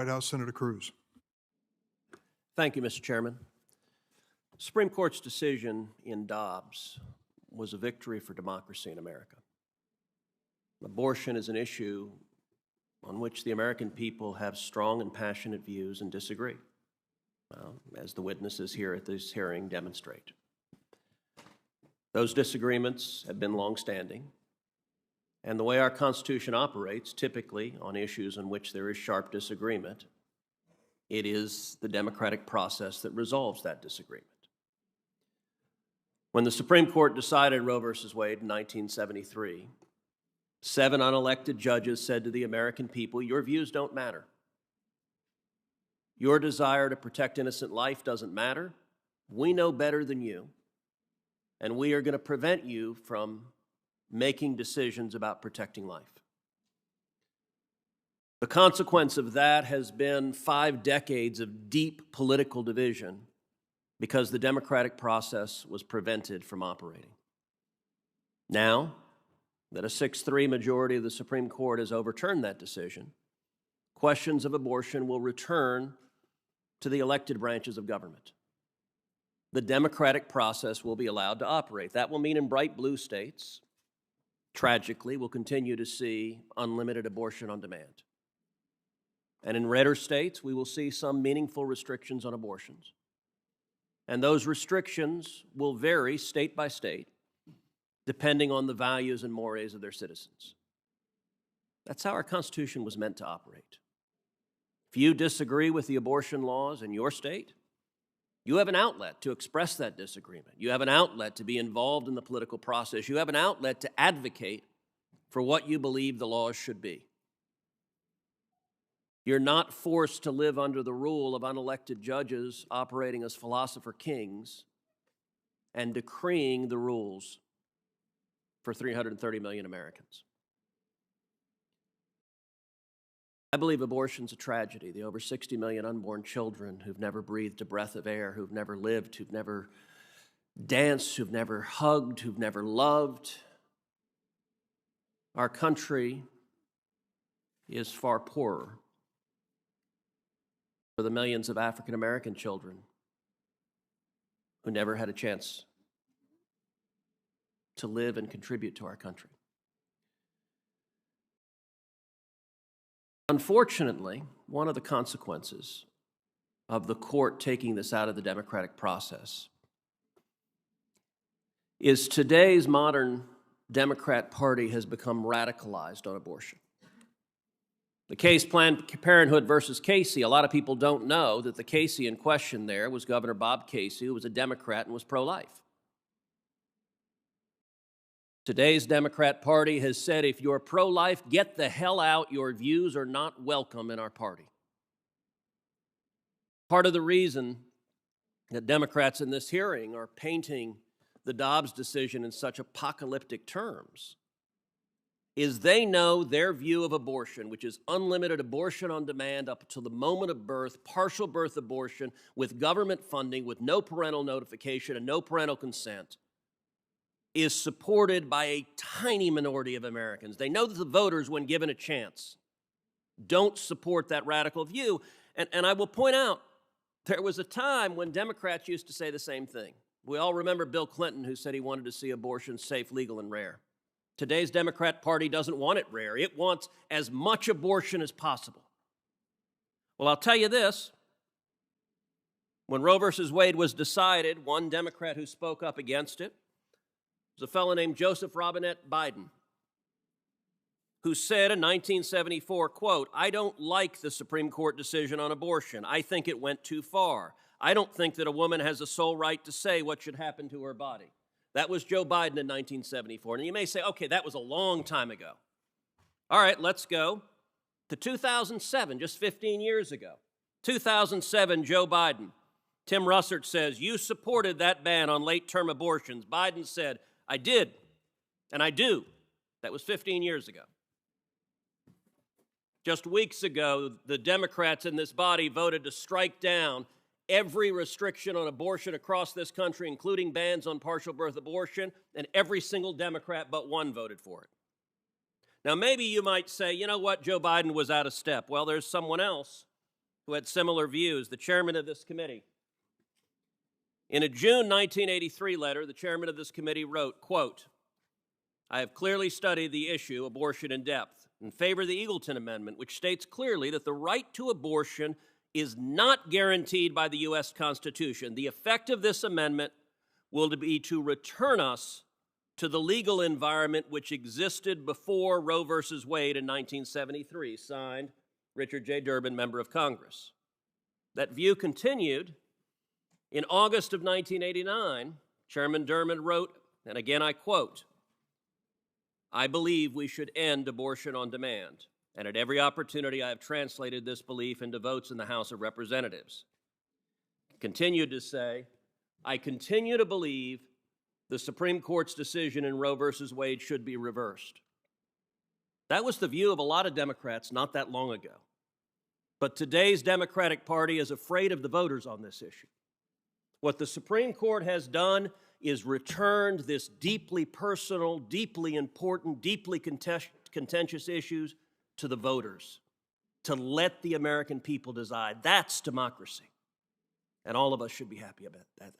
White House, Senator Cruz. Thank you, Mr. Chairman. The Supreme Court's decision in Dobbs was a victory for democracy in America. Abortion is an issue on which the American people have strong and passionate views and disagree, as the witnesses here at this hearing demonstrate. Those disagreements have been longstanding, and the way our Constitution operates, typically on issues on which there is sharp disagreement, it is the democratic process that resolves that disagreement. When the Supreme Court decided Roe v. Wade in 1973, 7 unelected judges said to the American people, your views don't matter. Your desire to protect innocent life doesn't matter. We know better than you, and we are going to prevent you from making decisions about protecting life. The consequence of that has been 5 decades of deep political division because the democratic process was prevented from operating. Now that a 6-3 majority of the Supreme Court has overturned that decision, questions of abortion will return to the elected branches of government. The democratic process will be allowed to operate. That will mean in bright blue states, tragically, we'll continue to see unlimited abortion on demand. And in redder states, we will see some meaningful restrictions on abortions. And those restrictions will vary state by state, depending on the values and mores of their citizens. That's how our Constitution was meant to operate. If you disagree with the abortion laws in your state, you have an outlet to express that disagreement. You have an outlet to be involved in the political process. You have an outlet to advocate for what you believe the laws should be. You're not forced to live under the rule of unelected judges operating as philosopher kings and decreeing the rules for 330 million Americans. I believe abortion's a tragedy. The over 60 million unborn children who've never breathed a breath of air, who've never lived, who've never danced, who've never hugged, who've never loved. Our country is far poorer for the millions of African American children who never had a chance to live and contribute to our country. Unfortunately, one of the consequences of the court taking this out of the democratic process is today's modern Democrat Party has become radicalized on abortion. The case Planned Parenthood versus Casey, a lot of people don't know that the Casey in question there was Governor Bob Casey, who was a Democrat and was pro-life. Today's Democrat Party has said, if you're pro-life, get the hell out. Your views are not welcome in our party. Part of the reason that Democrats in this hearing are painting the Dobbs decision in such apocalyptic terms is they know their view of abortion, which is unlimited abortion on demand up until the moment of birth, partial birth abortion with government funding, with no parental notification and no parental consent, is supported by a tiny minority of Americans. They know that the voters, when given a chance, don't support that radical view. And I will point out, there was a time when Democrats used to say the same thing. We all remember Bill Clinton, who said he wanted to see abortion safe, legal, and rare. Today's Democrat Party doesn't want it rare. It wants as much abortion as possible. Well, I'll tell you this. When Roe versus Wade was decided, one Democrat who spoke up against it was a fellow named Joseph Robinette Biden, who said in 1974, quote, I don't like the Supreme Court decision on abortion. I think it went too far. I don't think that a woman has a sole right to say what should happen to her body. That was Joe Biden in 1974. And you may say, okay, that was a long time ago. All right, let's go to 2007, just 15 years ago. 2007, Joe Biden. Tim Russert says, you supported that ban on late-term abortions. Biden said, I did, and I do. That was 15 years ago. Just weeks ago, the Democrats in this body voted to strike down every restriction on abortion across this country, including bans on partial birth abortion, and every single Democrat but one voted for it. Now, maybe you might say, you know what, Joe Biden was out of step. Well, there's someone else who had similar views, the chairman of this committee. In a June 1983 letter, the chairman of this committee wrote, quote, "I have clearly studied the issue, abortion in depth, in favor of the Eagleton Amendment, which states clearly that the right to abortion is not guaranteed by the U.S. Constitution. The effect of this amendment will be to return us to the legal environment which existed before Roe v. Wade in 1973, signed Richard J. Durbin, member of Congress." That view continued. In August of 1989, Chairman Durbin wrote, and again I quote, "I believe we should end abortion on demand, and at every opportunity I have translated this belief into votes in the House of Representatives." He continued to say, "I continue to believe the Supreme Court's decision in Roe v. Wade should be reversed." That was the view of a lot of Democrats not that long ago. But today's Democratic Party is afraid of the voters on this issue. What the Supreme Court has done is returned this deeply personal, deeply important, deeply contentious issues to the voters, to let the American people decide. That's democracy. And all of us should be happy about that.